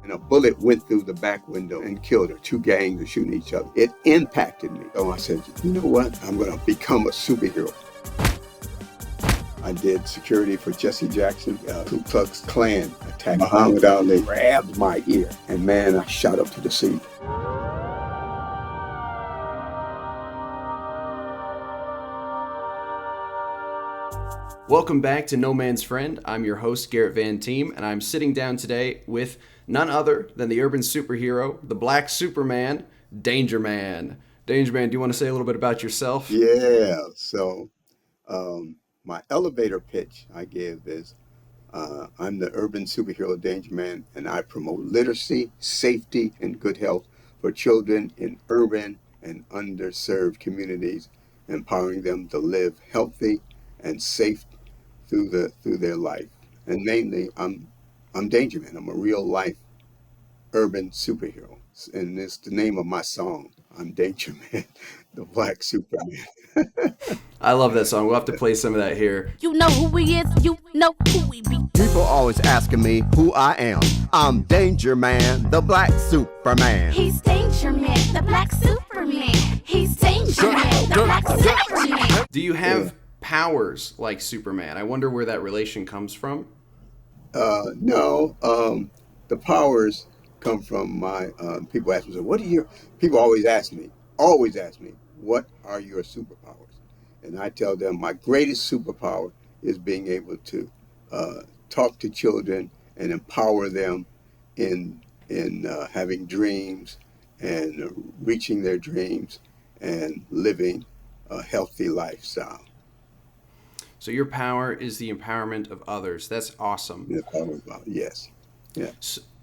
and a bullet went through the back window and killed her. Two gangs were shooting each other. It impacted me. So I said, you know what? I'm going to become a superhero. I did security for Jesse Jackson, Ku Klux Klan attack. Muhammad Ali grabbed my ear, and man, I shot up to the scene. Welcome back to No Man's Friend. I'm your host, Garrett Van Team, and I'm sitting down today with none other than the urban superhero, the Black Superman, DangerMan. DangerMan, do you want to say a little bit about yourself? Yeah, so my elevator pitch I give is, I'm the urban superhero DangerMan, and I promote literacy, safety, and good health for children in urban and underserved communities, empowering them to live healthy and safe through their life. And mainly, I'm DangerMan. I'm a real life urban superhero, and it's the name of my song. I'm DangerMan, the Black Superman. I love that song. We'll have to play some of that here. You know who he is, you know who we be. People always asking me who I am. I'm DangerMan, the Black Superman. He's DangerMan, the Black Superman. He's DangerMan, the Black Superman. Do you have powers like Superman? I wonder where that relation comes from. No, the powers come from my, people ask me, so people always ask me, what are your superpowers? And I tell them my greatest superpower is being able to talk to children and empower them in having dreams and reaching their dreams and living a healthy lifestyle. So your power is the empowerment of others. That's awesome. Yes. Yeah.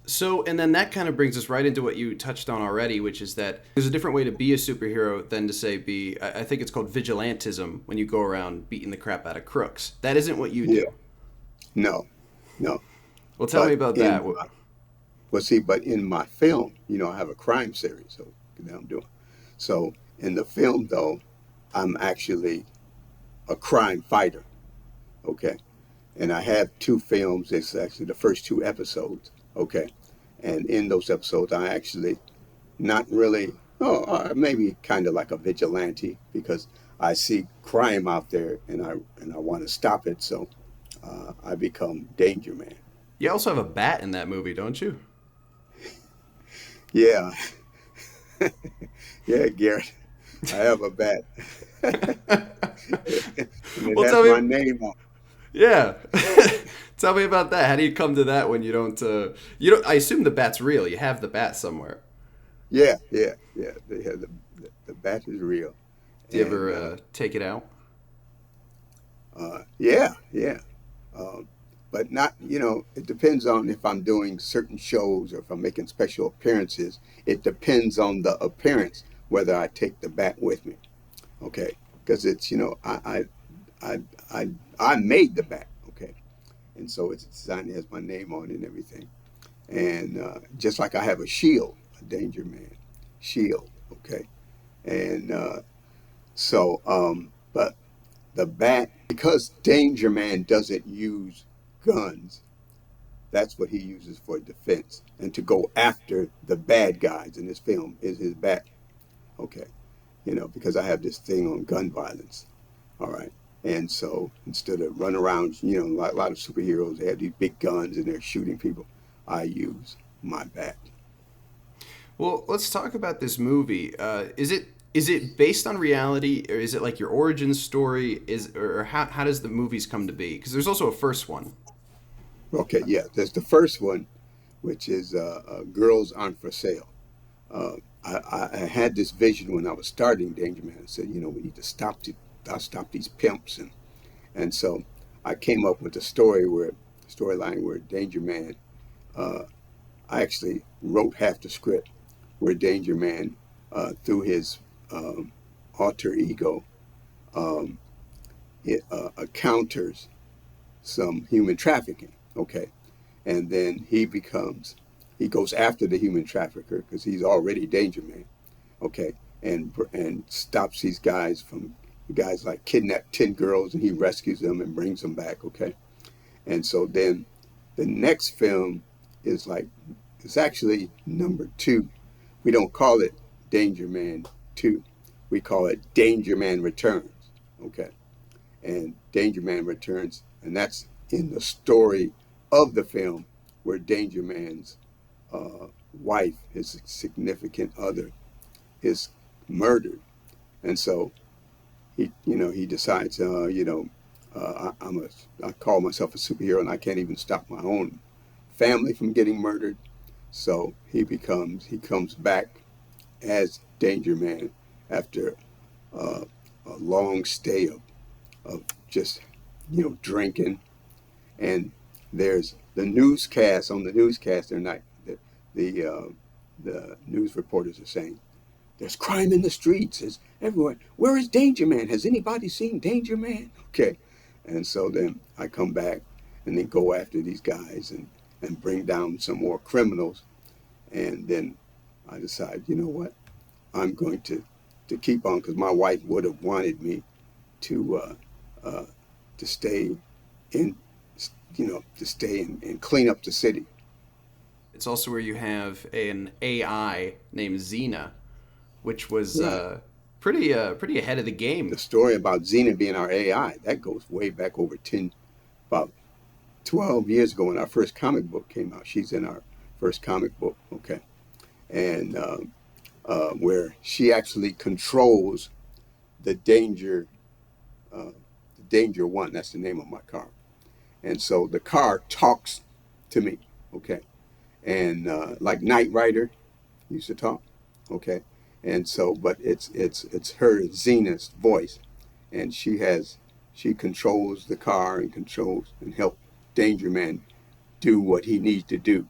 So, and then that kind of brings us right into what you touched on already, which is that there's a different way to be a superhero than to say I think it's called vigilantism, when you go around beating the crap out of crooks. That isn't what you do. No. Well, tell me about that. But in my film, I have a crime series, so that I'm doing. So in the film, though, I'm actually a crime fighter. Okay. And I have two films. It's actually the first two episodes. Okay. And in those episodes, I actually not really, maybe kind of like a vigilante, because I see crime out there and I want to stop it. So I become DangerMan. You also have a bat in that movie, don't you? Yeah. Yeah, Garrett. I have a bat. And it has my name on it. Yeah. Tell me about that. How do you come to that when you don't, I assume the bat's real. You have the bat somewhere. Yeah. They have the bat is real. Do you ever take it out? Yeah. But not, it depends on if I'm doing certain shows or if I'm making special appearances. It depends on the appearance whether I take the bat with me. Okay. Because it's, I made the bat. Okay. And so it's designed, it has my name on it and everything. And just like I have a shield, a DangerMan shield. Okay. And but the bat, because DangerMan doesn't use guns, that's what he uses for defense and to go after the bad guys in this film is his bat. Okay. Because I have this thing on gun violence. All right. And so instead of run around, a lot of superheroes, they have these big guns and they're shooting people. I use my bat. Well, let's talk about this movie. Is it based on reality, or is it like your origin story? Or how does the movies come to be? Because there's also a first one. Okay, yeah. There's the first one, which is Girls Aren't for Sale. I had this vision when I was starting DangerMan. I said, we need to stop these pimps, and so I came up with a storyline where DangerMan, I actually wrote half the script, where DangerMan, through his alter ego, encounters some human trafficking. Okay, and then he goes after the human trafficker because he's already DangerMan. Okay, and stops these guys like kidnap 10 girls, and he rescues them and brings them back. Okay, and so then the next film is like it's actually number 2. We don't call it Danger Man 2. We call it DangerMan Returns. Okay. And DangerMan Returns, and that's in the story of the film where Danger Man's wife, his significant other, is murdered. And so he decides, I call myself a superhero and I can't even stop my own family from getting murdered. So he comes back as Danger Man after a long stay of just, drinking. And there's the newscast. On the newscast, they're not, the news reporters are saying, there's crime in the streets. It's everywhere. Where is Danger Man? Has anybody seen Danger Man? Okay. And so then I come back and then go after these guys and bring down some more criminals. And then I decide, you know what? I'm going to keep on, because my wife would have wanted me to stay in, to stay and clean up the city. It's also where you have an AI named Zena, which was pretty ahead of the game. The story about Zena being our AI, that goes way back over about 12 years ago when our first comic book came out. She's in our first comic book, okay? And where she actually controls the Danger One. That's the name of my car. And so the car talks to me, okay? And like Knight Rider used to talk, okay? And so, but it's her, Zena's voice, and she controls the car and help Danger Man do what he needs to do.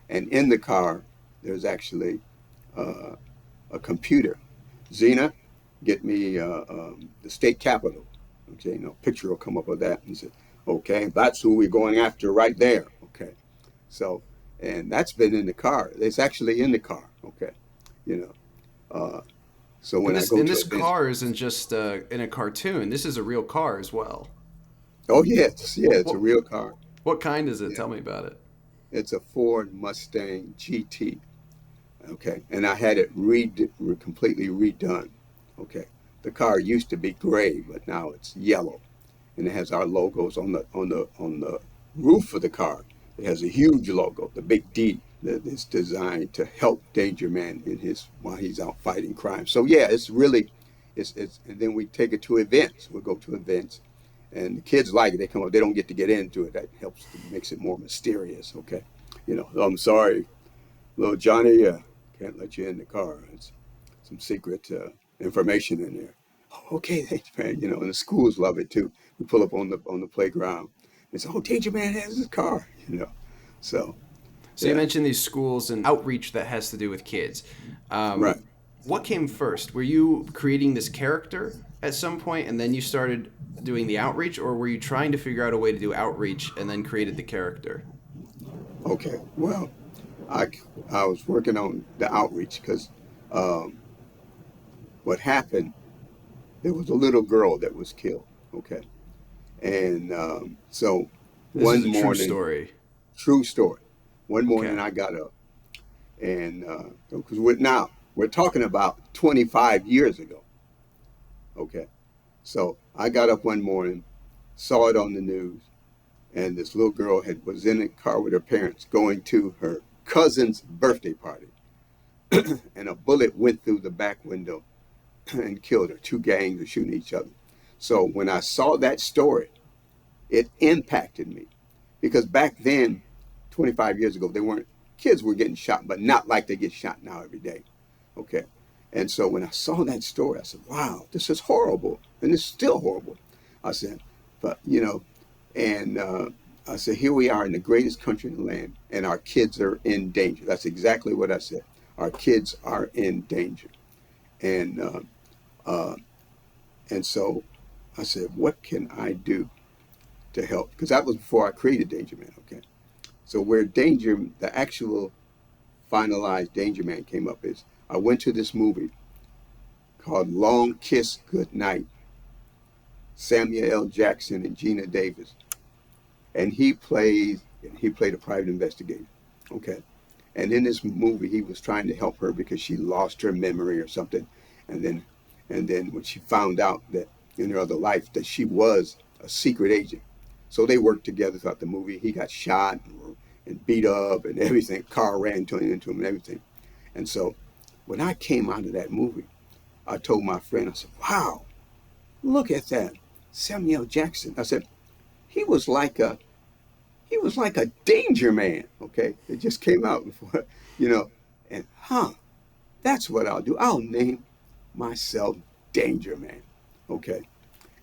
And in the car, there's actually a computer. Zena, get me the state capitol. Okay, picture will come up of that, and say, okay, that's who we're going after right there. Okay, so, and that's been in the car. It's actually in the car. Okay, so when I go to this events, car isn't just in a cartoon. This is a real car as well. oh yes, yeah, it's a What real car. what kind is it? Yeah, Tell me about it. it's a Ford Mustang GT. Okay, and I had it completely redone. Okay, the car used to be gray, but now it's yellow, and it has our logos on the roof of the car. It has a huge logo, the big D, that is designed to help Danger Man while he's out fighting crime. So yeah, it's really, it's and then we take it to events. We'll go to events, and the kids like it. They come up. They don't get to get into it. That helps, makes it more mysterious. Okay, I'm sorry, little Johnny, can't let you in the car. It's some secret information in there. Oh, okay, thanks, man. And the schools love it too. We pull up on the playground. And say, oh, Danger Man has his car. So So you yeah, mentioned these schools and outreach that has to do with kids. right. What came first? Were you creating this character at some point and then you started doing the outreach, or were you trying to figure out a way to do outreach and then created the character? Okay. Well, I I was working on the outreach because um, what happened, there was a little girl that was killed. Okay, and so This is one a true morning, story. true story. One Okay. morning I got up and because we're talking about 25 years ago. Okay, so I got up one morning, saw it on the news, and this little girl was in a car with her parents going to her cousin's birthday party, and a bullet went through the back window and killed her. Two gangs were shooting each other. So when I saw that story, it impacted me because back then, 25 years ago, kids were getting shot, but not like they get shot now every day. Okay. And so when I saw that story, I said, wow, this is horrible. And it's still horrible. I said, but, and I said, here we are in the greatest country in the land, and our kids are in danger. That's exactly what I said. Our kids are in danger. And uh, and so I said, what can I do to help? Because that was before I created Danger Man. Okay. So where the actual finalized Danger Man came up is I went to this movie called Long Kiss Goodnight, Samuel L. Jackson and Gina Davis, and he played a private investigator. Okay. And in this movie, he was trying to help her because she lost her memory or something. And then when she found out that in her other life that she was a secret agent, so they worked together throughout the movie. He got shot and beat up and everything. Car ran into him and everything. And so when I came out of that movie, I told my friend, I said, "Wow, look at that, Samuel Jackson." I said, he was like a danger man. Okay, it just came out before, you know, and that's what I'll do. I'll name myself Danger Man. Okay,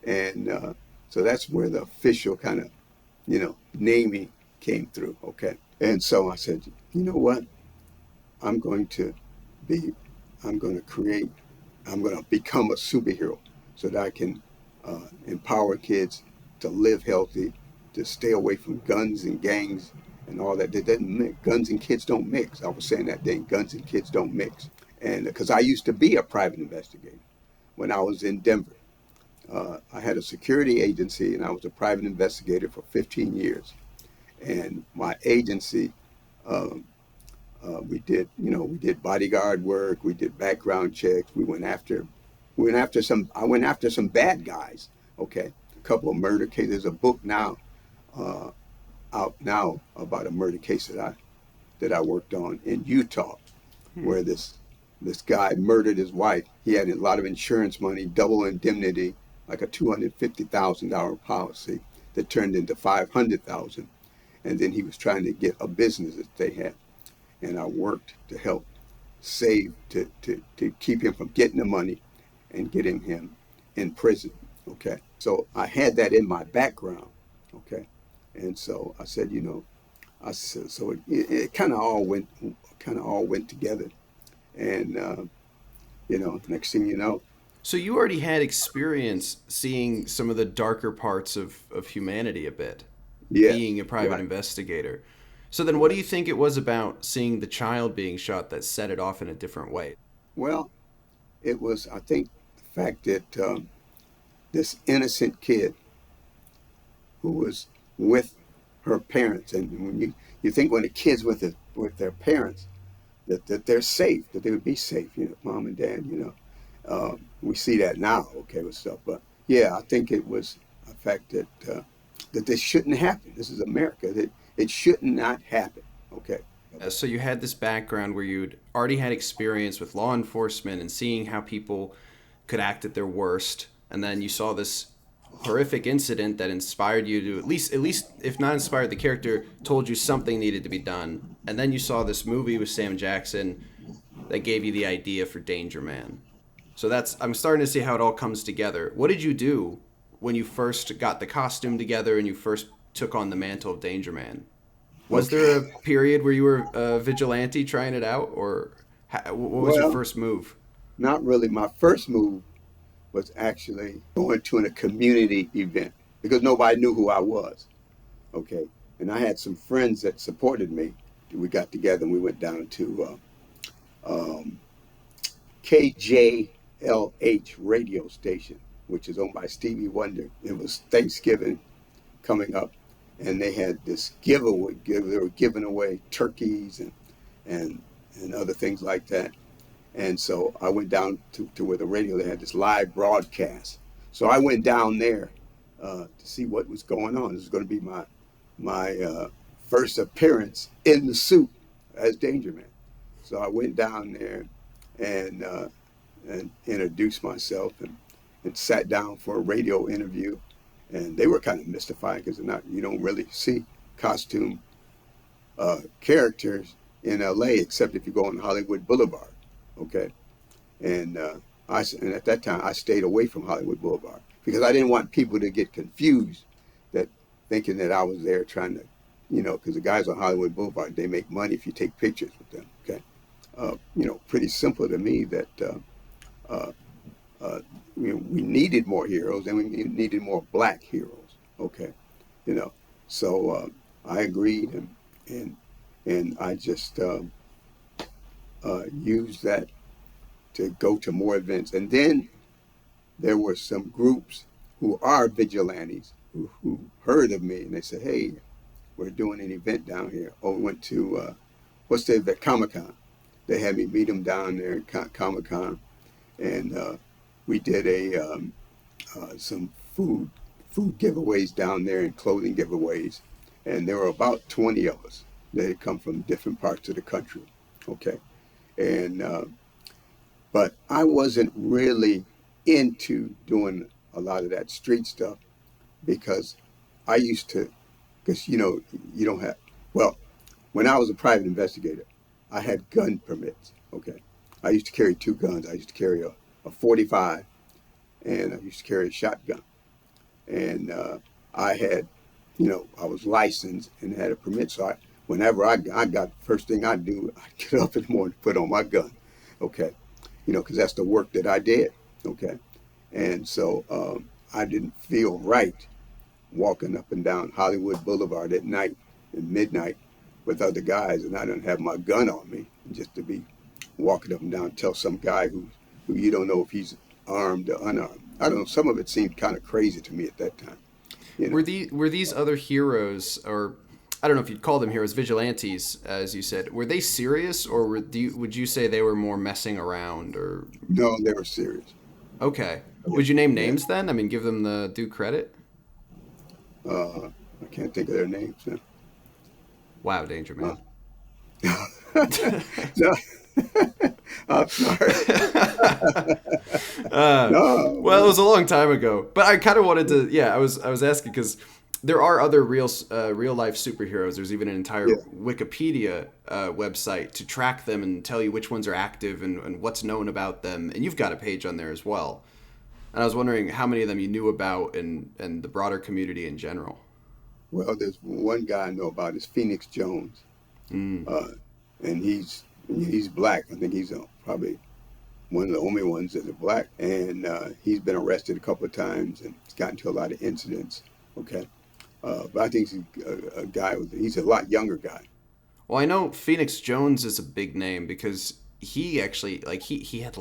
and so that's where the official kind of, naming came through. Okay, and so I said, you know what, I'm going to be, I'm going to create, I'm going to become a superhero so that I can empower kids to live healthy, to stay away from guns and gangs and all that. That doesn't mix. Guns and kids don't mix. I was saying that day, guns and kids don't mix. And because I used to be a private investigator when I was in Denver. I had a security agency and I was a private investigator for 15 years. And my agency, we did bodyguard work, we did background checks, I went after some bad guys. Okay, a couple of murder cases. There's a book now, out now about a murder case that I worked on in Utah, where this guy murdered his wife. He had a lot of insurance money, double indemnity, like a $250,000 policy that turned into $500,000, and then he was trying to get a business that they had, and I worked to help save to keep him from getting the money and getting him in prison. Okay, so I had that in my background. Okay, and so I said, so it kind of all went together, and next thing you know. So you already had experience seeing some of the darker parts of humanity a bit, Yes, being a private right. investigator. So then what do you think it was about seeing the child being shot that set it off in a different way? Well, it was, I think, the fact that this innocent kid who was with her parents, and when you think when a kid's with their parents, that they're safe, that they would be safe, mom and dad, we see that now, okay, with stuff. But yeah, I think it was a fact that this shouldn't happen. This is America. That it should not happen. Okay. So you had this background where you'd already had experience with law enforcement and seeing how people could act at their worst, and then you saw this horrific incident that inspired you to at least if not inspired the character, told you something needed to be done, and then you saw this movie with Sam Jackson that gave you the idea for Danger Man. So I'm starting to see how it all comes together. What did you do when you first got the costume together and you first took on the mantle of Danger Man? Was there a period where you were a vigilante trying it out, or what was your first move? Not really. My first move was actually going to a community event because nobody knew who I was. Okay, and I had some friends that supported me. We got together and we went down to KJLH radio station, which is owned by Stevie Wonder. It was Thanksgiving coming up, and they had this giveaway. They were giving away turkeys and other things like that. And so I went down to where the radio, they had this live broadcast. So I went down there to see what was going on. This was going to be my first appearance in the suit as Danger Man. So I went down there and introduced myself and sat down for a radio interview. And they were kind of mystified because you don't really see costume characters in LA except if you go on Hollywood Boulevard. Okay, and at that time I stayed away from Hollywood Boulevard because I didn't want people to get confused, that thinking that I was there trying to, because the guys on Hollywood Boulevard, they make money if you take pictures with them. Okay, pretty simple to me that we needed more heroes and we needed more black heroes. Okay, so I agreed and I just used that to go to more events. And then there were some groups who are vigilantes who heard of me and they said, hey, we're doing an event down here. Oh, we went to what's the Comic-Con. They had me meet him down there at Comic-Con, and we did some food giveaways down there and clothing giveaways, and there were about 20 of us that had come from different parts of the country. Okay, and but I wasn't really into doing a lot of that street stuff because I used to, because you don't have, well, when I was a private investigator, I had gun permits. Okay, I used to carry 2 guns. I used to carry a 45, and I used to carry a shotgun. And I had, I was licensed and had a permit. So whenever I got, first thing I do, I get up in the morning, put on my gun. Okay, because that's the work that I did. Okay, and so I didn't feel right walking up and down Hollywood Boulevard at night, at midnight, with other guys, and I didn't have my gun on me, just to be walking up and down, tell some guy who you don't know if he's armed or unarmed. I don't know. Some of it seemed kind of crazy to me at that time. Were these other heroes, or I don't know if you'd call them heroes, vigilantes, as you said, were they serious, or would you say they were more messing around? Or no, they were serious. Okay. Would you name names then? I mean, give them the due credit. I can't think of their names now. Wow, DangerMan. No. I'm sorry. No. Well, it was a long time ago, but I kind of wanted to. Yeah, I was asking because there are other real life superheroes. There's even an entire Wikipedia website to track them and tell you which ones are active and what's known about them. And you've got a page on there as well. And I was wondering how many of them you knew about and the broader community in general. Well, there's one guy I know about is Phoenix Jones, and he's black. I think he's probably one of the only ones that are black, and he's been arrested a couple of times and he's gotten into a lot of incidents. Okay, but I think he's a guy he's a lot younger guy. Well, I know Phoenix Jones is a big name because he actually he had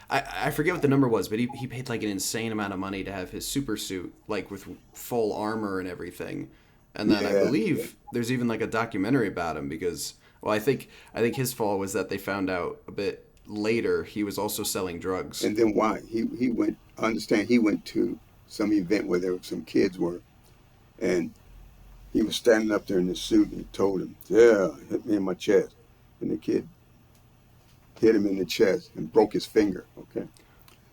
I forget what the number was, but he paid like an insane amount of money to have his super suit with full armor and everything. And then I believe there's even like a documentary about him because I think his fall was that they found out a bit later he was also selling drugs. And then why he went? I understand he went to some event where there were some kids and he was standing up there in his suit and told him, "Yeah, hit me in my chest," and the kid hit him in the chest and broke his finger. Okay.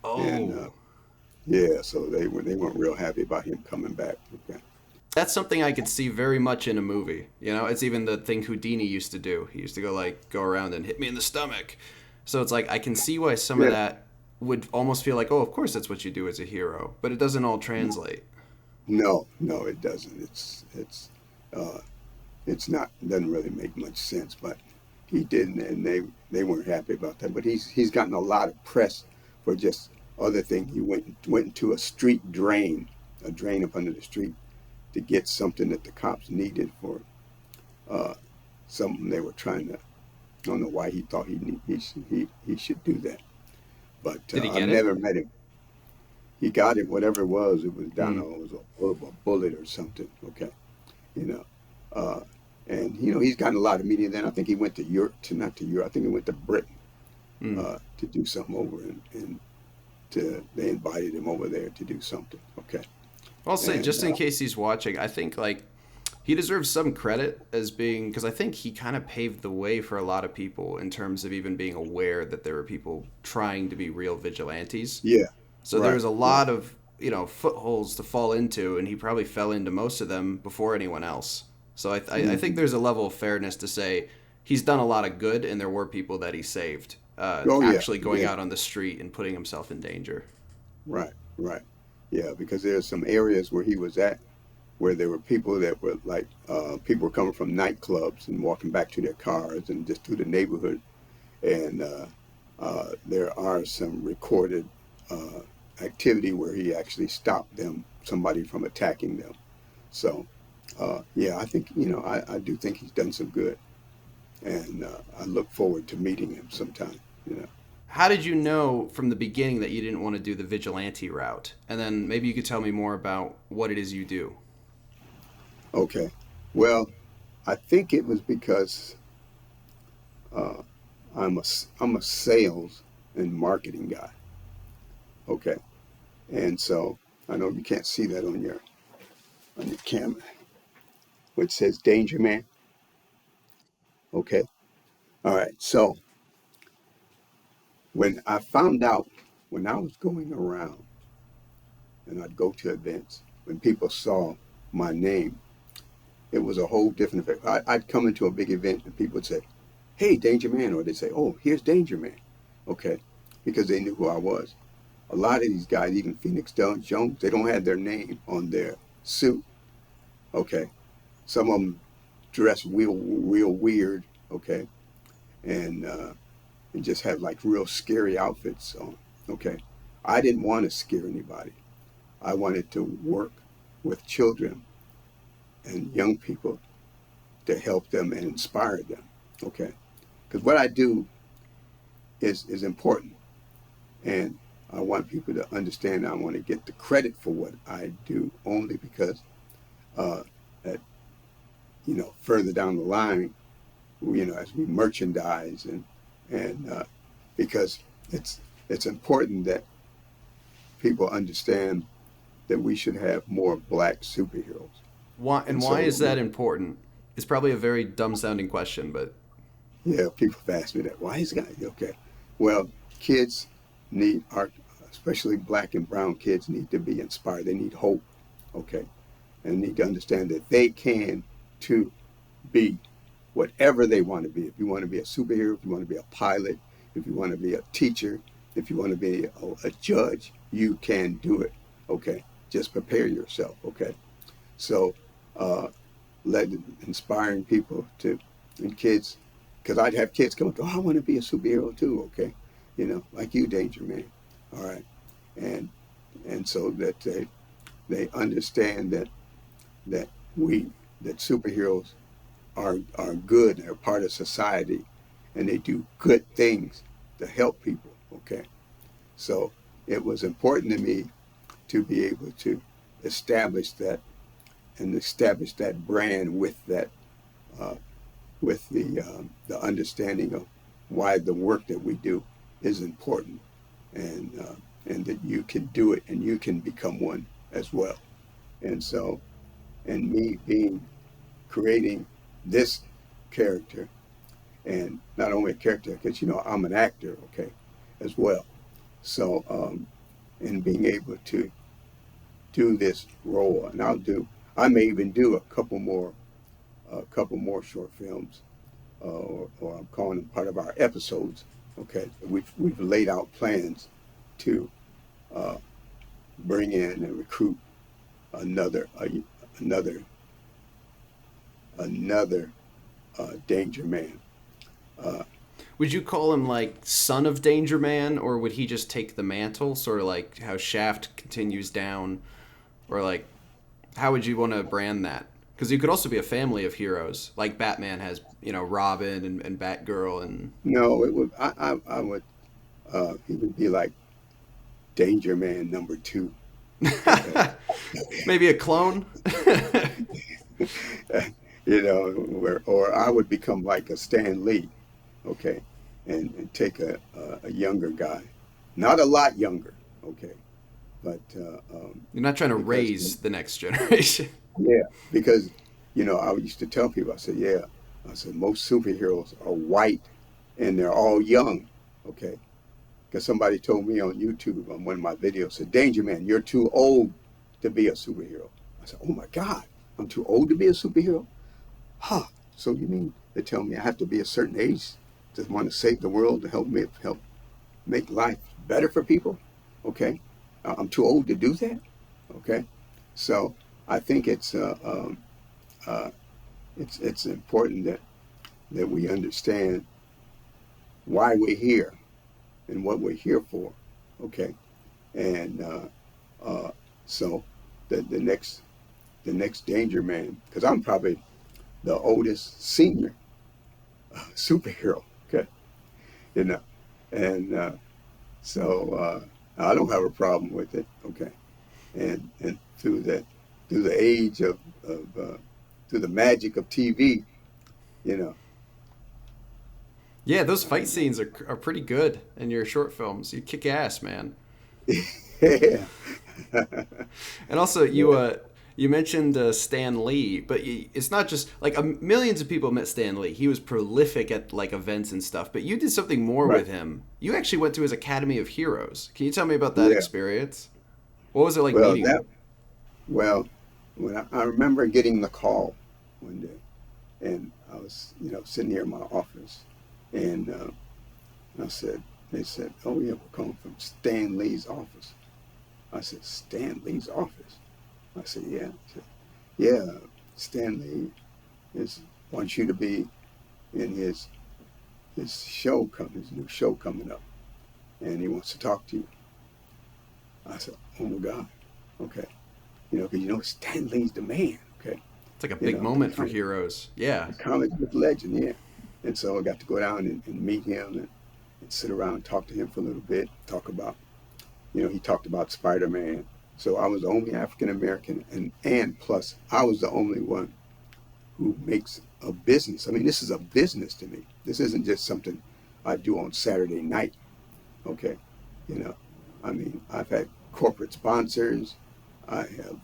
Oh. And so they weren't real happy about him coming back. Okay. That's something I could see very much in a movie. It's even the thing Houdini used to do. He used to go around and hit me in the stomach. So it's I can see why some of that would almost feel like, oh, of course that's what you do as a hero, but it doesn't all translate. No, it doesn't. It's not. It doesn't really make much sense, but he didn't, and they weren't happy about that. But he's gotten a lot of press for just other things. He went into a street drain, up under the street, to get something that the cops needed for something they were trying to. I don't know why he thought he should do that. But Did he get I never met him. He got it, whatever it was. It was down. It was a bullet or something. Okay, and he's gotten a lot of media. Then I think he went to Europe, not to Europe. I think he went to Britain to do something over, and they invited him over there to do something. Okay. I'll say, just in case he's watching, I think he deserves some credit as being, because I think he kind of paved the way for a lot of people in terms of even being aware that there were people trying to be real vigilantes. Yeah. So there was a lot of footholds to fall into, and he probably fell into most of them before anyone else. So I think there's a level of fairness to say he's done a lot of good, and there were people that he saved actually going out on the street and putting himself in danger. Right. Yeah, because there's some areas where he was at where there were people that were people were coming from nightclubs and walking back to their cars and just through the neighborhood. And there are some recorded activity where he actually stopped somebody from attacking them. So, I think, I do think he's done some good. And I look forward to meeting him sometime, How did you know from the beginning that you didn't want to do the vigilante route? And then maybe you could tell me more about what it is you do. Okay. Well, I think it was because I'm a sales and marketing guy. Okay, and so I know you can't see that on your camera, which says Danger Man. Okay, all right. So when I found out, when I was going around and I'd go to events, when people saw my name, it was a whole different effect. I'd come into a big event and people would say, "Hey, Danger Man," or they'd say, "Oh, here's Danger Man." Okay, because they knew who I was. A lot of these guys, even Phoenix Jones, they don't have their name on their suit. Okay, some of them dress real weird. Okay, and just have like real scary outfits on. Okay, I didn't want to scare anybody. I wanted to work with children and young people to help them and inspire them. Okay, because what I do is important, and I want people to understand. I want to get the credit for what I do only because uh, that further down the line, as we merchandise and because it's important that people understand that we should have more black superheroes. Why So, is that important? It's probably a very dumb sounding question, but yeah, people have asked me that. Why is that? Okay. Well, kids need art, especially black and brown kids need to be inspired. They need hope. Okay. And need to understand that they can too be whatever they want to be. If you want to be a superhero, if you want to be a pilot, if you want to be a teacher, if you want to be a judge, you can do it. Okay. Just prepare yourself. Okay. So, uh, let inspiring people to, and kids, because I'd have kids come up, oh, I want to be a superhero too. Okay. Like you, Danger Man. All right. And, and so that they understand that we, that superheroes are good, they're part of society, and they do good things to help people. Okay, so it was important to me to be able to establish that and establish that brand with that uh, with the understanding of why the work that we do is important, and that you can do it and you can become one as well. And so, and me being creating this character, and not only a character, because I'm an actor, okay, as well. So, and being able to do this role, and I may even do a couple more short films, or I'm calling them part of our episodes. Okay, we've laid out plans to uh, bring in and recruit another another another Danger Man. Uh, would you call him like son of Danger Man, or would he just take the mantle, sort of like how Shaft continues down, or like how would you want to brand that? Because you could also be a family of heroes, like Batman has, Robin and Batgirl, and no, it would I would he would be like Danger Man number two. Okay. maybe a clone. Or I would become like a Stan Lee, okay, and take a younger guy, not a lot younger, okay, but You're not trying to because raise the next generation. yeah, because I used to tell people, I said, yeah, I said most superheroes are white and they're all young, okay, because somebody told me on YouTube on one of my videos, said, Danger Man, you're too old to be a superhero. I said, oh my God, I'm too old to be a superhero? Huh. So you mean they tell me I have to be a certain age to want to save the world, to help make life better for people? Okay. I'm too old to do that. Okay. So I think uh, it's important that we understand why we're here and what we're here for. Okay. And so the next Danger Man, because I'm probably the oldest senior superhero. Okay. You know, and so I don't have a problem with it. Okay. And through the age of through the magic of TV, you know, Yeah, those fight scenes are pretty good in your short films. You kick ass, man. Yeah. And also, you mentioned Stan Lee, but it's not just like millions of people met Stan Lee. He was prolific at like events and stuff. But you did something more Right. with him. You actually went to his Academy of Heroes. Can you tell me about that Yeah. experience? What was it like Well, meeting that him? well, when I remember getting the call one day, and I was, sitting here in my office, and they said, "Oh yeah, we're calling from Stan Lee's office." I said, "Stan Lee's office?" I said, "Yeah." I said, "Yeah, Stan Lee wants you to be in his his new show coming up, and he wants to talk to you." I said, "Oh my God, okay." Because Stan Lee's the man, okay? It's like a You big know, moment for heroes. Yeah. the comic book legend, yeah. And so I got to go down and meet him and sit around and talk to him for a little bit, talk about, he talked about Spider-Man. So I was the only African American, and plus I was the only one who makes a business. I mean, this is a business to me. This isn't just something I do on Saturday night, okay? You know, I mean, I've had corporate sponsors. I have,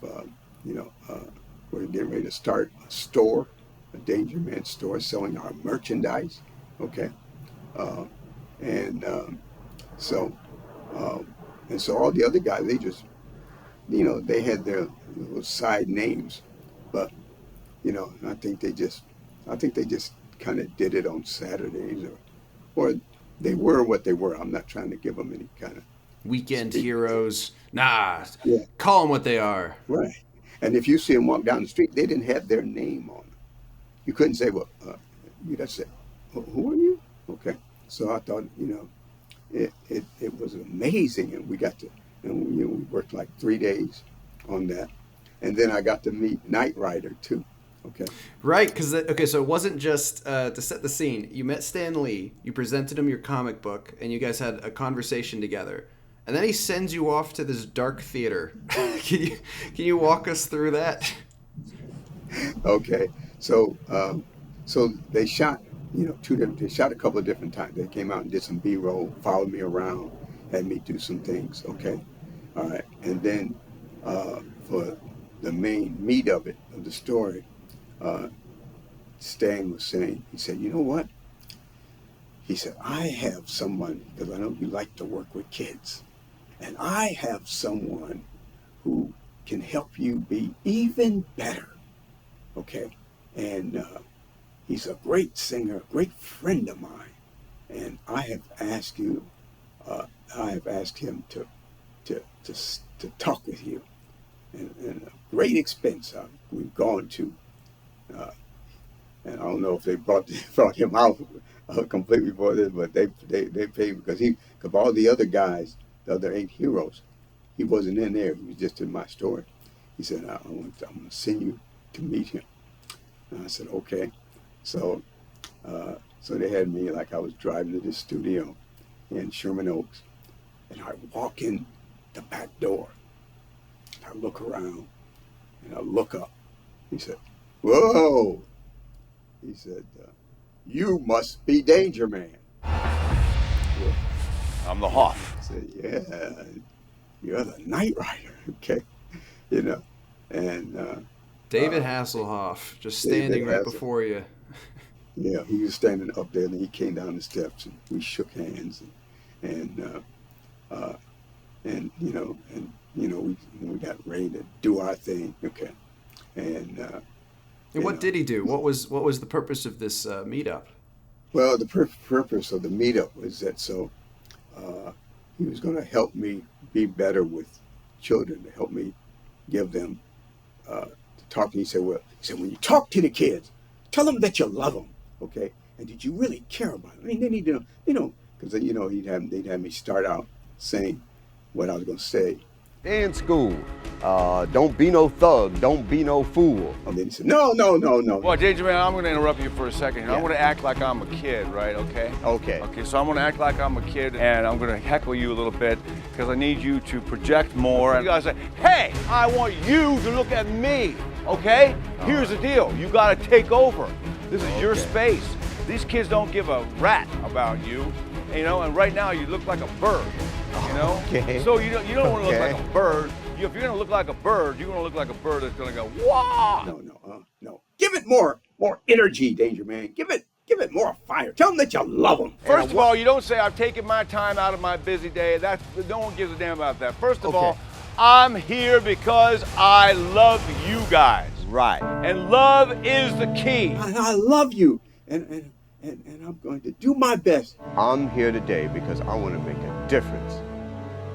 we're getting ready to start a store, a DangerMan store, selling our merchandise, okay? Uh, and so, and so all the other guys, they just, they had their little side names, but I think they just kind of did it on Saturdays, or they were what they were. I'm not trying to give them any kind of Weekend speak. Heroes. Nah, Yeah, call them what they are. right. And if you see them walk down the street, they didn't have their name on them. You couldn't say, well, you'd have to say, who are you? Okay. So I thought, it was amazing, and we worked like 3 days on that, and then I got to meet Knight Rider too. Okay. Right, because so it wasn't just to set the scene. You met Stan Lee, you presented him your comic book, and you guys had a conversation together. And then he sends you off to this dark theater. Can you walk us through that? Okay. So they shot, they shot a couple of different times. They came out and did some B-roll, followed me around, had me do some things. Okay. All right. And then for the main meat of the story, Stan was saying, he said, "You know what?" He said, "I have someone, because I know you like to work with kids, and I have someone who can help you be even better." Okay. And he's a great singer, a great friend of mine. And I have asked him to talk with you. And a great expense we've gone to. And I don't know if they brought him out completely for this, but they paid, because all the other guys, the other 8 heroes, he wasn't in there. He was just in my story. He said, I'm going to send you to meet him. And I said, okay. So they had me, like I was driving to this studio in Sherman Oaks, and I walk in the back door. I look around, and I look up. He said, "Whoa!" He said, "You must be DangerMan." Yeah. I'm the Hoff. I said, "Yeah, you're the Knight Rider." Okay, and David Hasselhoff, just David standing right Hasselhoff. before you. yeah, he was standing up there, and he came down the steps, and we shook hands, and we got ready to do our thing. Okay, and And what did he do? What was the purpose of this meetup? well, the purpose of the meetup was that he was going to help me be better with children, to help me give them to talk to. He said, when you talk to the kids, tell them that you love them, okay? And did you really care about them? I mean, they need to, because they'd have me start out saying what I was going to say. In school, don't be no thug, don't be no fool. And then he said, no. Well, DangerMan, I'm going to interrupt you for a second here. Yeah. I'm going to act like I'm a kid, right? Okay? Okay. Okay, so I'm going to act like I'm a kid, and I'm going to heckle you a little bit, because I need you to project more. And you got to say, hey, I want you to look at me, okay? Here's the deal. You got to take over. This is your space. These kids don't give a rat about you, you know, and right now you look like a bird, you know? Okay. So you don't want to look Okay. like a bird. If you're going to look like a bird, you're going to look like a bird that's going to go, wah! No. Give it more energy, Danger Man. Give it more fire. Tell them that you love them. First of all, you don't say I've taken my time out of my busy day. No one gives a damn about that. First of all, I'm here because I love you guys. Right. And love is the key. I love you, and I'm going to do my best. I'm here today because I want to make a difference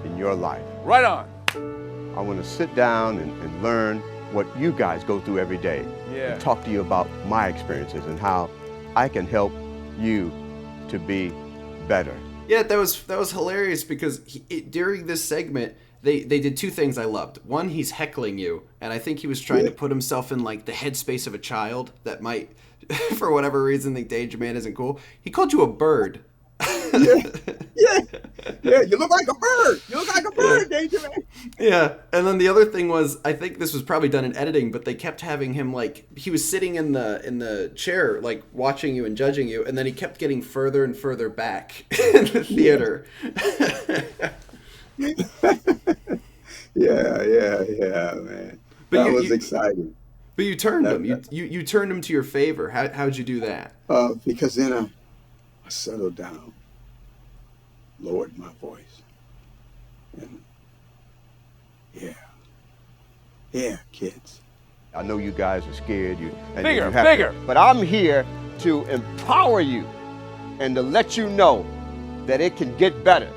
in your life. Right on. I want to sit down and learn what you guys go through every day. Yeah. And talk to you about my experiences and how I can help you to be better. Yeah, that was hilarious because during this segment, they did two things I loved. One, he's heckling you, and I think he was trying to put himself in like the headspace of a child that might, for whatever reason, think Danger Man isn't cool. He called you a bird. Yeah, you look like a bird. You look like a bird, Danger Man. Yeah, and then the other thing was, I think this was probably done in editing, but they kept having him like he was sitting in the chair, like watching you and judging you, and then he kept getting further and further back in the theater. Yeah, man. But That was exciting. But you turned him. You turned him to your favor. How'd you do that? Because then I settled down, lowered my voice, and yeah, kids. I know you guys are scared. Bigger. But I'm here to empower you and to let you know that it can get better.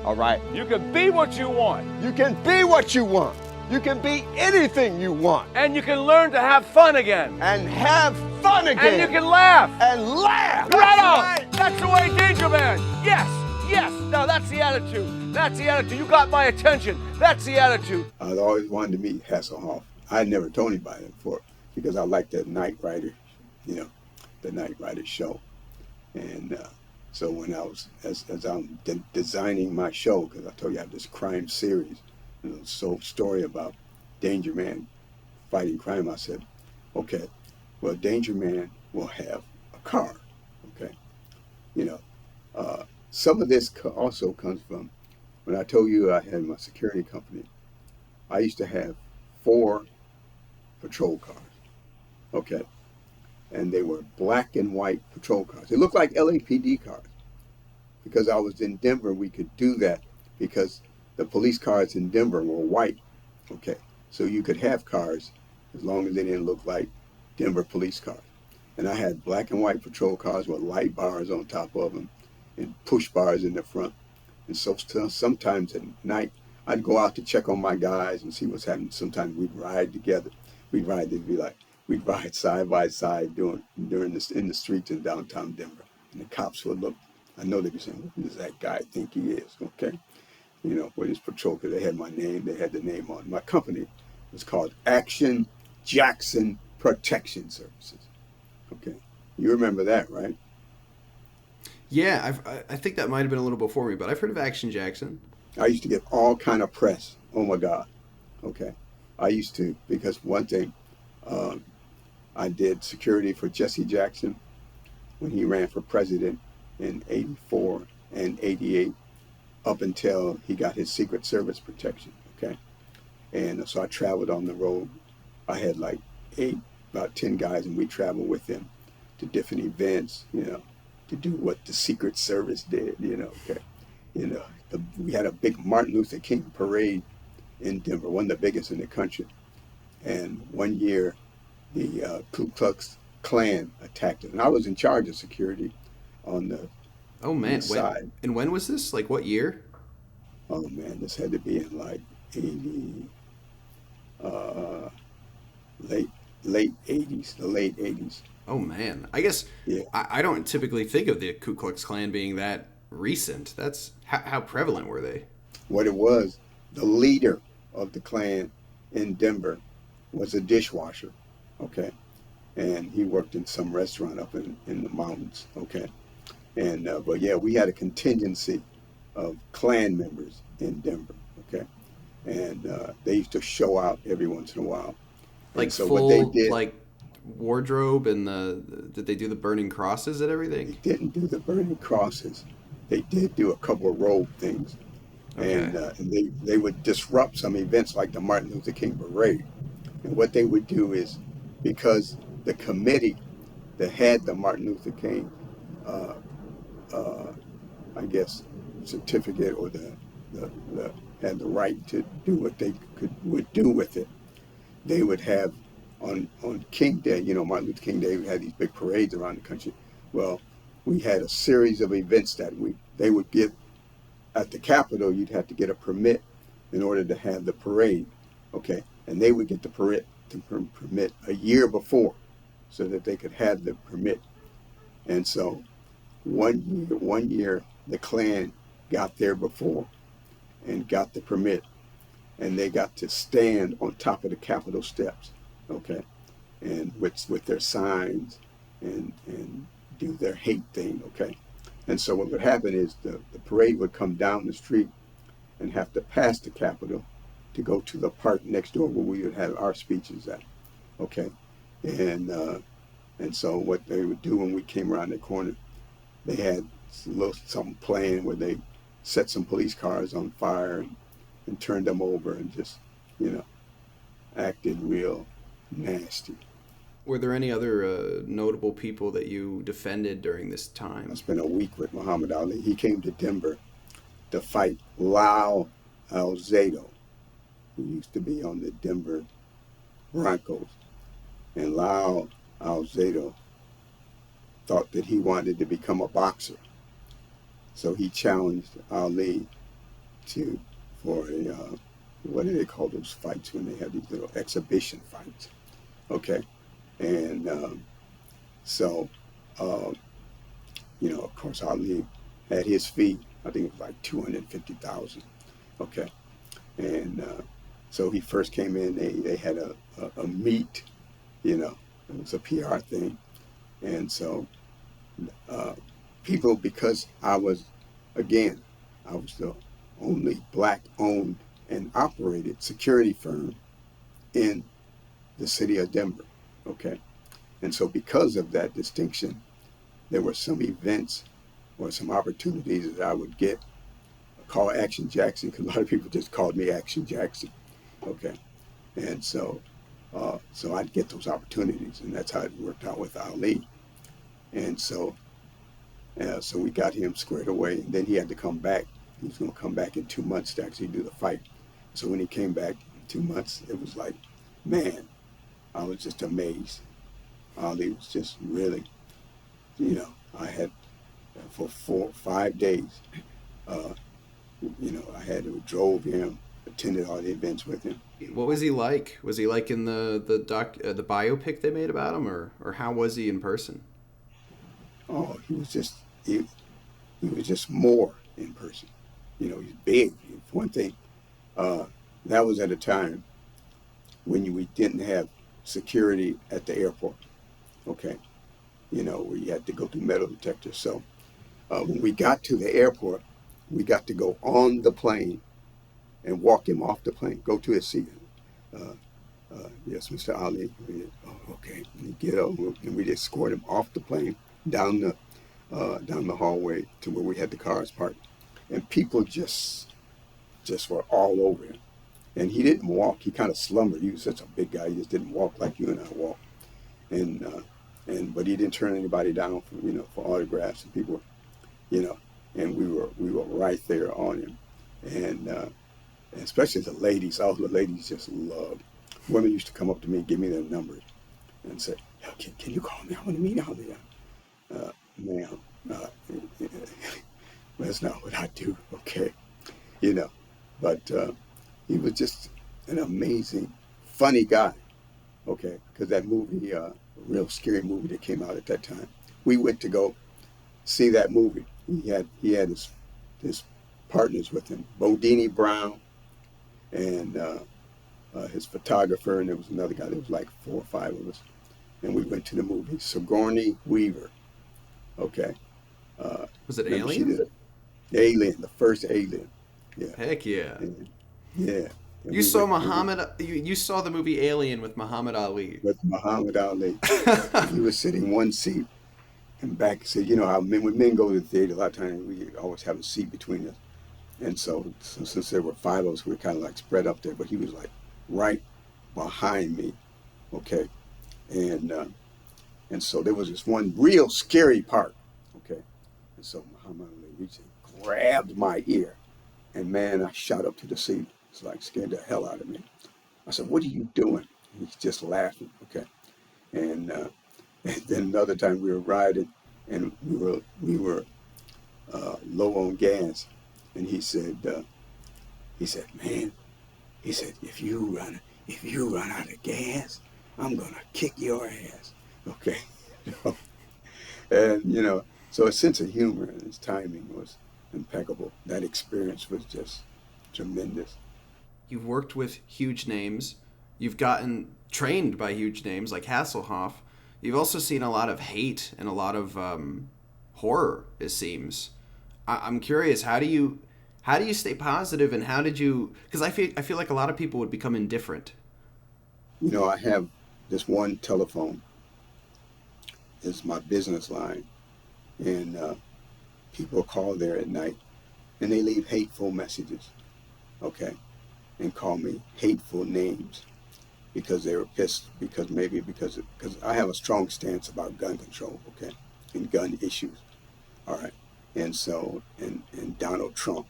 All right? You can be what you want. You can be what you want. You can be anything you want. And you can learn to have fun again. And have fun again. And you can laugh. And laugh. Right on. Right. That's the way, Danger Man. Yes. Now that's the attitude. You got my attention. That's the attitude. I'd always wanted to meet Hasselhoff. I had never told anybody before because I liked that Knight Rider, the Knight Rider show. And so when I was, as I'm designing my show, because I told you I have this crime series, story about Danger Man fighting crime, I said, okay, well, Danger Man will have a car, okay? Some of this also comes from when I told you I had my security company. I used to have 4 patrol cars, okay? And they were black and white patrol cars. They looked like LAPD cars. Because I was in Denver, we could do that because the police cars in Denver were white, okay? So you could have cars as long as they didn't look like Denver police cars. And I had black and white patrol cars with light bars on top of them and push bars in the front. And so sometimes at night, I'd go out to check on my guys and see what's happening. Sometimes we'd ride together. We'd ride side by side during this in the streets in downtown Denver. And the cops would look. I know they'd be saying, who does that guy think he is, okay? With his patrol, because they had my name, they had the name on. My company was called Action Jackson Protection Services, okay? You remember that, right? Yeah, I think that might have been a little before me, but I've heard of Action Jackson. I used to get all kind of press. Oh my God. Okay. I used to, because one thing, I did security for Jesse Jackson when he ran for president in 84 and 88 up until he got his Secret Service protection. Okay. And so I traveled on the road. I had like about 10 guys, and we traveled with them to different events, to do what the Secret Service did, okay. We had a big Martin Luther King parade in Denver, one of the biggest in the country. And one year, the Klux Klan attacked it. And I was in charge of security on the side. And when was this? Like what year? Oh man, this had to be in like 80, late 80s, the late 80s. Oh man, I guess I don't typically think of the Ku Klux Klan being that recent. That's how prevalent were they? What it was, the leader of the Klan in Denver was a dishwasher, okay? And he worked in some restaurant up in the mountains, okay? And, but yeah, we had a contingency of Klan members in Denver, okay? And they used to show out every once in a while. Like and so full, what they did, like wardrobe and did they do the burning crosses and everything? They didn't do the burning crosses. They did do a couple of robe things. Okay. And they would disrupt some events like the Martin Luther King parade. And what they would do is, because the committee that had the Martin Luther King, I guess, certificate, or the had the right to do what they would do with it, they would have on King Day, Martin Luther King Day, we had these big parades around the country. Well, we had a series of events that week. They would get at the Capitol, you'd have to get a permit in order to have the parade, okay? And they would get the permit a year before so that they could have the permit. And so one year the Klan got there before and got the permit, and they got to stand on top of the Capitol steps, okay? And with their signs and do their hate thing, okay? And so what would happen is the parade would come down the street and have to pass the Capitol to go to the park next door where we would have our speeches at, okay? And so what they would do when we came around the corner, they had something playing where they set some police cars on fire and turned them over and just, acted real nasty. Were there any other notable people that you defended during this time? I spent a week with Muhammad Ali. He came to Denver to fight Lyle Alzado, who used to be on the Denver Broncos. And Lyle Alzado thought that he wanted to become a boxer. So he challenged Ali for a, what do they call those fights when they have these little exhibition fights? Okay. And of course, Ali had his fee. I think it was like $250,000. Okay. And so he first came in, they had a meet, it was a PR thing. And so people, because I was the only black owned and operated security firm in the city of Denver. Okay. And so because of that distinction, there were some events or some opportunities that I would get. Call Action Jackson, because a lot of people just called me Action Jackson. Okay. And so I'd get those opportunities, and that's how it worked out with Ali. And so we got him squared away, and then he had to come back. He was going to come back in 2 months to actually do the fight. So when he came back in 2 months, it was like, man, I was just amazed. Ali was just really, I had, for 4 or 5 days, I had to drove him, attended all the events with him. What was he like? Was he like in the biopic they made about him, or how was he in person? Oh, he was just more in person. He's big. For one thing, that was at a time when we didn't have security at the airport. Okay, where you had to go through metal detectors. So when we got to the airport, we got to go on the plane and walk him off the plane, go to his seat. Yes, Mr. Ali. Oh, okay. And he get up, and we just escort him off the plane down the hallway to where we had the cars parked, and people just were all over him. And he didn't walk. He kind of slumbered. He was such a big guy. He just didn't walk like you and I walk. But he didn't turn anybody down for autographs, and people, and we were right there on him, and especially the ladies. All the ladies just loved. Women used to come up to me and give me their numbers and say, can you call me? I want to meet Ali. Ma'am, that's not what I do. Okay, but he was just an amazing, funny guy. Okay, because that movie, a real scary movie that came out at that time, we went to go see that movie. He had his partners with him, Bodini Brown, and his photographer, and there was another guy. There was like 4 or 5 of us, and we went to the movie. Sigourney Weaver. Okay. Was it Alien? Alien, the first Alien. Yeah. Heck yeah. Yeah. And You we saw went Muhammad. You saw the movie Alien with Muhammad Ali. with Muhammad Ali. And he was sitting one seat and back. So you know how when men go to the theater, a lot of times we always have a seat between us. And so since there were five of us, we were kind of like spread up there. But he was like right behind me, okay. And so there was this one real scary part, okay. And so Muhammad Ali reached and grabbed my ear, and man, I shot up to the seat. It's like scared the hell out of me. I said, "What are you doing?" And he's just laughing, okay. And, and then another time we were riding, and we were low on gas, and he said, "Man," he said, if you run out of gas, I'm gonna kick your ass, okay." And so his sense of humor and his timing was impeccable. That experience was just tremendous. You've worked with huge names. You've gotten trained by huge names like Hasselhoff. You've also seen a lot of hate and a lot of horror, it seems. I'm curious, how do you stay positive, and how did you? Because I feel like a lot of people would become indifferent. I have this one telephone. It's my business line, and people call there at night, and they leave hateful messages, okay, and call me hateful names because they were pissed because I have a strong stance about gun control, okay, and gun issues, all right, and so and Donald Trump,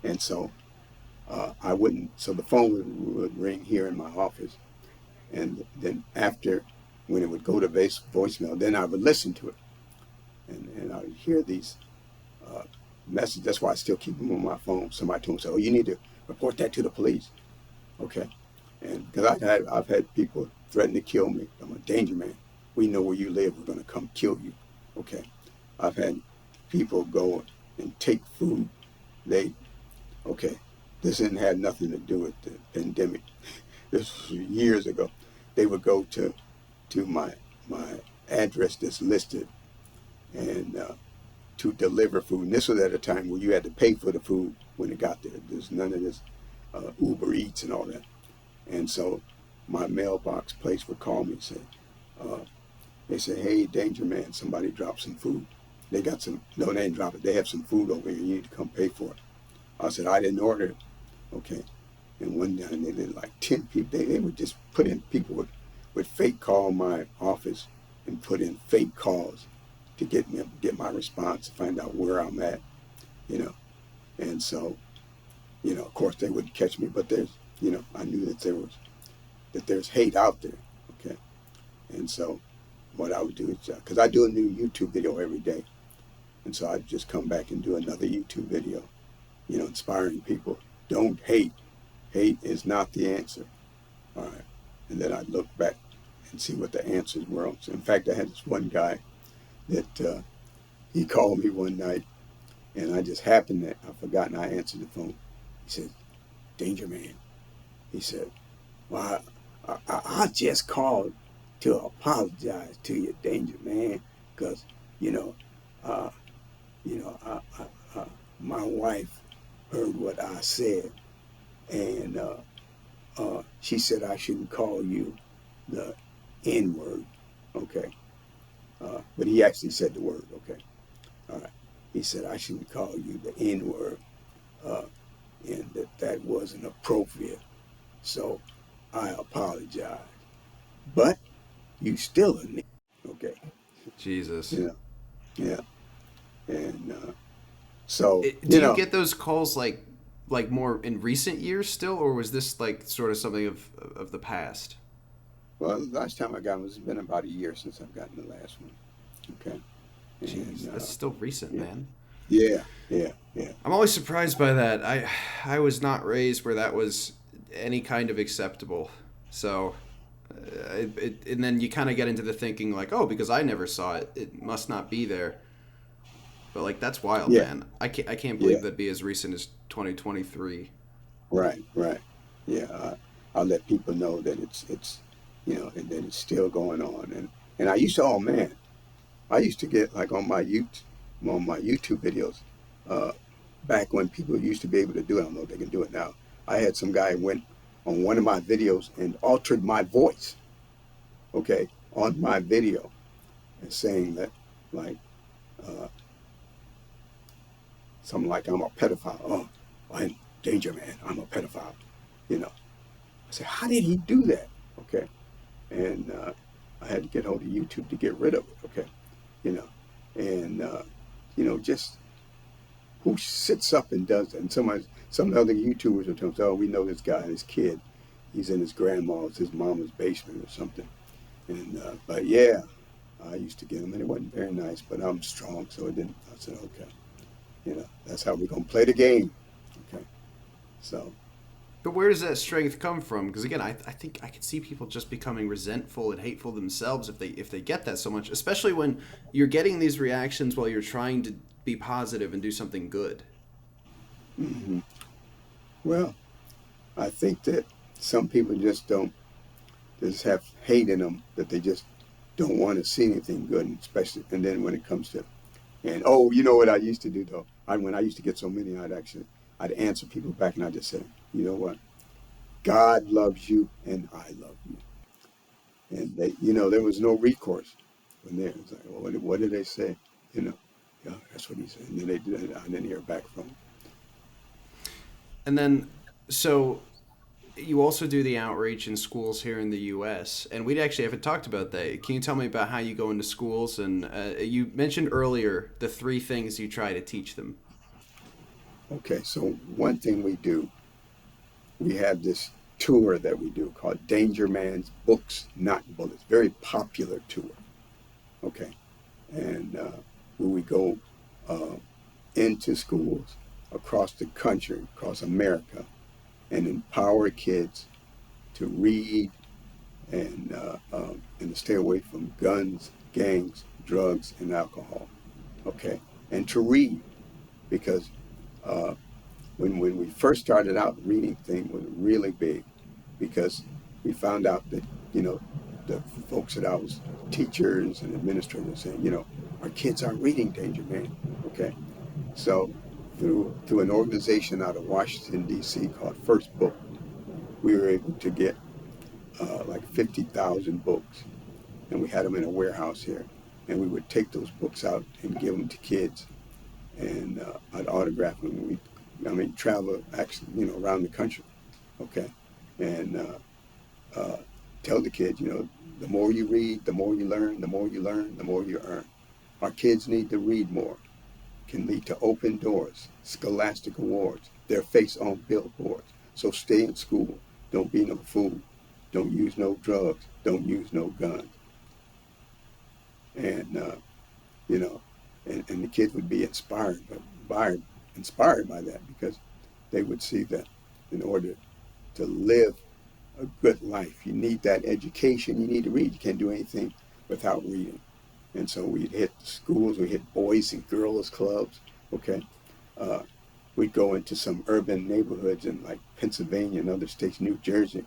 and so I wouldn't. So the phone would ring here in my office, and then after, when it would go to voicemail, then I would listen to it, and I would hear these messages. That's why I still keep them on my phone. Somebody told me, "Oh, you need to report that to the police," okay? And because I've had people threaten to kill me. I'm a danger man. We know where you live. We're going to come kill you, okay? I've had people go and take food. Okay, this didn't have nothing to do with the pandemic. This was years ago. They would go to my address that's listed and to deliver food. And this was at a time where you had to pay for the food when it got there. There's none of this Uber Eats and all that. And so my mailbox place would call me and say, they say, "Hey, Danger Man, somebody dropped some food. They got some," no, they didn't drop it. "They have some food over here. You need to come pay for it." I said, "I didn't order it." Okay. And one time they did like 10 people. They would just put in, people would fake call my office and put in fake calls to get my response, to find out where I'm at, And so, of course they wouldn't catch me, but I knew that there's hate out there, okay? And so what I would do is, because I do a new YouTube video every day, and so I'd just come back and do another YouTube video, inspiring people. Don't hate. Hate is not the answer. All right. And then I'd look back and see what the answers were. In fact, I had this one guy that he called me one night, and I just happened to, I forgot, and I answered the phone. He said, "Danger Man." He said, "Well, I just called to apologize to you, Danger Man, because, my wife heard what I said, and she said I shouldn't call you the N-word," okay? But he actually said the word, okay? All right. He said, "I shouldn't call you the N-word, and that wasn't appropriate. So I apologize. But you still a nigga," okay? Jesus. Yeah. And so, Do you get those calls like more in recent years still, or was this like sort of something of the past? Well, the last time I got one, it's been about a year since I've gotten the last one. Okay. Jeez, that's still recent, man. Yeah. I'm always surprised by that. I was not raised where that was any kind of acceptable. So, and then you kind of get into the thinking like, oh, because I never saw it, it must not be there. But like, that's wild, man. I can't believe that'd be as recent as 2023. Right. Yeah, I'll let people know that it's and that it's still going on. And I used to, oh man, I used to get like on my YouTube videos, back when people used to be able to do it. I don't know if they can do it now, I had some guy went on one of my videos and altered my voice, okay, on my video, and saying that, like, something like I'm a pedophile. Oh, I'm Danger Man. I'm a pedophile. You know. I said, how did he do that? Okay, and I had to get hold of YouTube to get rid of it. Okay, you know, and just who sits up and does that? And some other YouTubers will tell us, oh, we know this guy, this kid, he's in his his mama's basement or something. And but yeah, I used to get him, and it wasn't very nice, but I'm strong, so it didn't. I said, okay, that's how we're gonna play the game. Okay, so. But where does that strength come from? Because again, I think I could see people just becoming resentful and hateful themselves if they get that so much, especially when you're getting these reactions while you're trying to be positive and do something good. Mm-hmm. Well, I think that some people just have hate in them, that they just don't want to see anything good, especially, and then when it comes to, and oh, you know what I used to do though? When I used to get so many, I'd answer people back, and I just said, you know what? God loves you, and I love you. And they, there was no recourse from there. It's like, well, what did they say? Yeah, that's what he said. And then I didn't hear back from them. And then, so you also do the outreach in schools here in the U.S., and we actually haven't talked about that. Can you tell me about how you go into schools? And you mentioned earlier the 3 things you try to teach them. Okay, so one thing we do, we have this tour that we do called DangerMan's Books, Not Bullets. Very popular tour. Okay, and where we go into schools across the country, across America, and empower kids to read and to stay away from guns, gangs, drugs, and alcohol. Okay, and to read, because when we first started out, the reading thing was really big, because we found out that the folks that I was teachers and administrators saying, our kids aren't reading, Danger Man. Okay, so through an organization out of Washington D.C. called First Book, we were able to get like 50,000 books, and we had them in a warehouse here, and we would take those books out and give them to kids, and I'd autograph them. We travel actually around the country, okay, and tell the kids, the more you read, the more you learn, the more you learn, the more you earn. Our kids need to read more. Can lead to open doors, scholastic awards, their face on billboards. So stay in school. Don't be no fool. Don't use no drugs. Don't use no guns. And and the kids would be inspired by that, because they would see that in order to live a good life, you need that education. You need to read. You can't do anything without reading. And so we'd hit schools, we hit boys and girls clubs, okay? We'd go into some urban neighborhoods in like Pennsylvania and other states, New Jersey,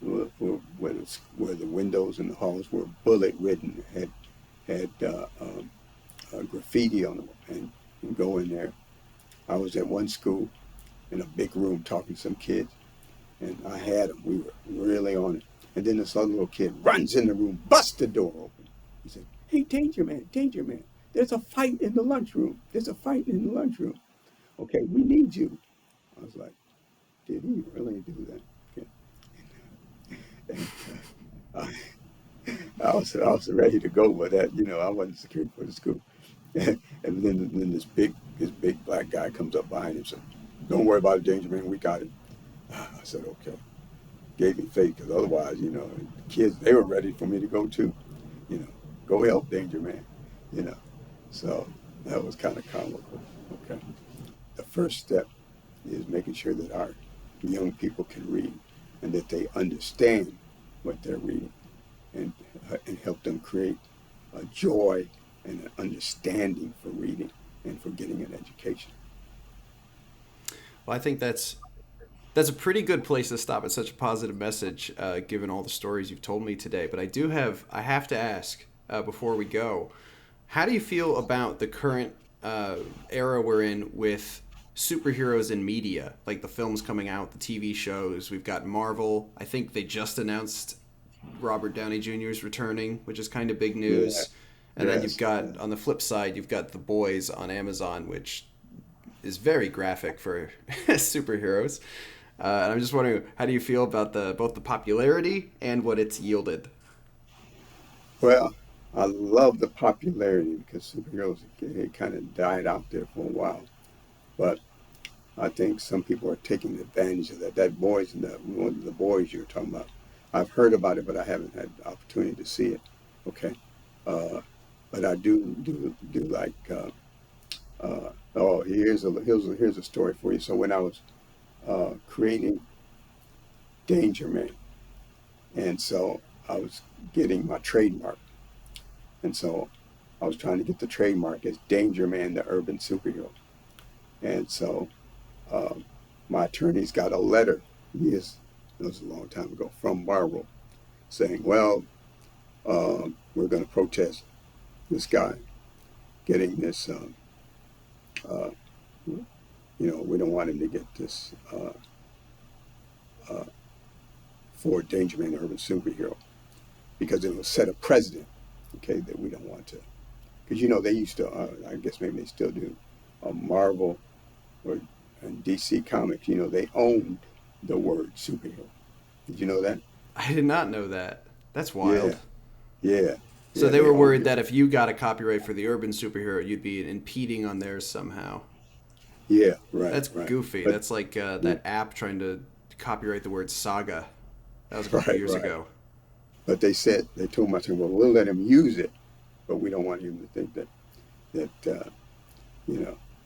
where the windows and the halls were bullet ridden, had graffiti on them, and go in there. I was at one school in a big room talking to some kids, and I had them. We were really on it. And then this other little kid runs in the room, busts the door open. He said, hey, Danger Man, there's a fight in the lunchroom. There's a fight in the lunchroom. Okay, we need you. I was like, did he really do that? Okay. And, I was ready to go with that. I wasn't security for the school. And then this big black guy comes up behind him and said, don't worry about it, Danger Man, we got him. I said, okay. Gave me faith, because otherwise, the kids, they were ready for me to go too. Go help Danger Man, So that was kind of comical. Okay. The first step is making sure that our young people can read, and that they understand what they're reading, and help them create a joy and an understanding for reading and for getting an education. Well, I think that's a pretty good place to stop at such a positive message, given all the stories you've told me today. But I have to ask before we go, how do you feel about the current era we're in with superheroes in media, like the films coming out, the TV shows. We've got Marvel. I think they just announced Robert Downey Jr. is returning, which is kind of big news. Yeah. And then you've got, on the flip side, you've got The Boys on Amazon, which is very graphic for superheroes. And I'm just wondering, how do you feel about both the popularity and what it's yielded? Well, I love the popularity because superheroes, it kind of died out there for a while. But I think some people are taking advantage of that. That Boys, one of the Boys you're talking about, I've heard about it, but I haven't had the opportunity to see it. Okay. But I do like, here's a story for you. So when I was creating DangerMan, and so I was getting my trademark, and so I was trying to get the trademark as DangerMan, the urban superhero. And so my attorneys got a letter, it was a long time ago, from Marvel saying, well, we're going to protest this guy getting this, we don't want him to get this for DangerMan, the urban superhero, because it will set a precedent, okay, that we don't want to. Because, they used to, I guess maybe they still do, Marvel or and DC Comics, they owned the word superhero. Did you know that? I did not know that. That's wild. Yeah. So they were worried that if you got a copyright for the urban superhero, you'd be impeding on theirs somehow. Yeah, right. That's right. goofy. But, that's like that app trying to copyright the word saga. That was a couple years ago. But they told me, well, we'll let him use it, but we don't want him to think that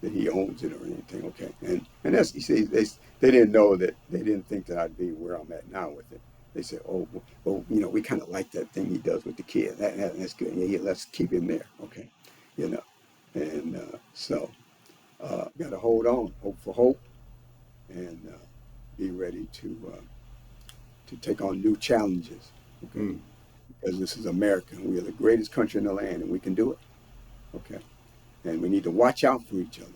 he owns it or anything. Okay, and that's, you see, they didn't know that, they didn't think that I'd be where I'm at now with it. They said, oh, well, we kind of like that thing he does with the kid. That's good. Yeah, let's keep him there. Okay, and so got to hold on, hope for hope, and be ready to take on new challenges. Okay, because this is America, and we are the greatest country in the land, and we can do it. Okay, and we need to watch out for each other.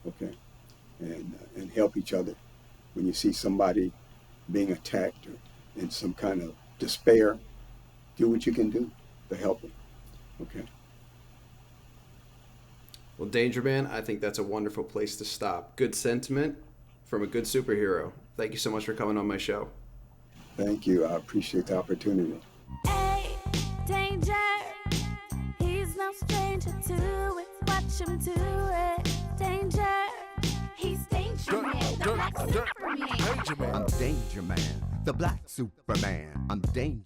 Okay, and help each other when you see somebody being attacked or in some kind of despair. Do what you can do to help them. Okay. Well, DangerMan, I think that's a wonderful place to stop. Good sentiment from a good superhero. Thank you so much for coming on my show. Thank you. I appreciate the opportunity. Hey, danger. He's no stranger to it. Watch him do it. Danger. He's DangerMan, the black Superman. I'm DangerMan, the black Superman. I'm danger.